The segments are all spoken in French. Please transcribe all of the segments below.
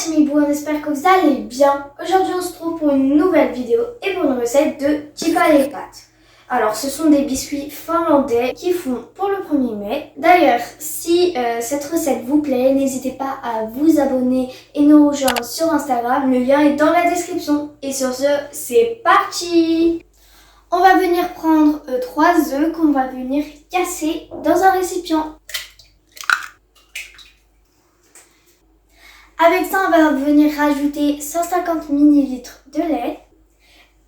Chimibou, on espère que vous allez bien. Aujourd'hui on se retrouve pour une nouvelle vidéo et pour une recette de Chipa les pâtes. Alors ce sont des biscuits finlandais qui font pour le 1er mai. D'ailleurs si cette recette vous plaît, n'hésitez pas à vous abonner et nous rejoindre sur Instagram. Le lien est dans la description. Et sur ce, c'est parti! On va venir prendre 3 œufs qu'on va venir casser dans un récipient. Avec ça, on va venir rajouter 150 ml de lait.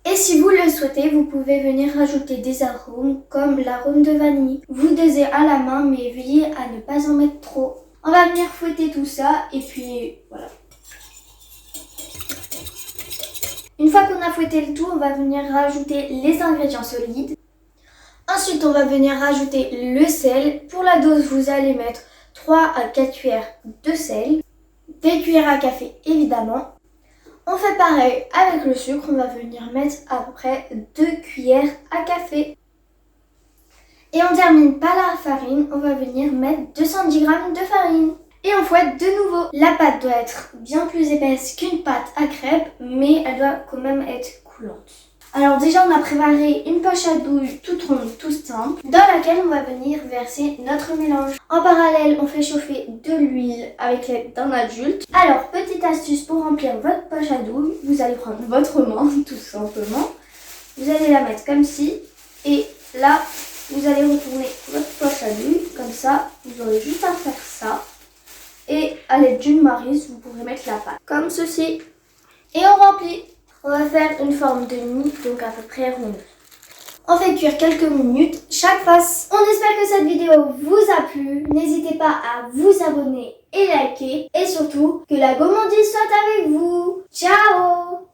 Et si vous le souhaitez, vous pouvez venir rajouter des arômes comme l'arôme de vanille. Vous dosez à la main, mais veillez à ne pas en mettre trop. On va venir fouetter tout ça et puis voilà. Une fois qu'on a fouetté le tout, on va venir rajouter les ingrédients solides. Ensuite, on va venir rajouter le sel. Pour la dose, vous allez mettre 3 à 4 cuillères de sel. Des cuillères à café évidemment. On fait pareil avec le sucre, on va venir mettre à peu près 2 cuillères à café. Et on termine par la farine, on va venir mettre 210 g de farine. Et on fouette de nouveau. La pâte doit être bien plus épaisse qu'une pâte à crêpes, mais elle doit quand même être coulante. Alors déjà on a préparé une poche à douille toute ronde, toute simple, dans laquelle on va venir verser notre mélange. En parallèle, on fait chauffer de l'huile avec l'aide d'un adulte. Alors, petite astuce pour remplir votre poche à douille, vous allez prendre votre main, tout simplement. Vous allez la mettre comme ci, et là, vous allez retourner votre poche à douille, comme ça, vous aurez juste à faire ça. Et à l'aide d'une maryse, vous pourrez mettre la pâte, comme ceci. Et on remplit. On va faire une forme de nid, donc à peu près ronde. On fait cuire quelques minutes chaque face. On espère que cette vidéo vous a plu. N'hésitez pas à vous abonner et liker. Et surtout, que la gourmandise soit avec vous. Ciao!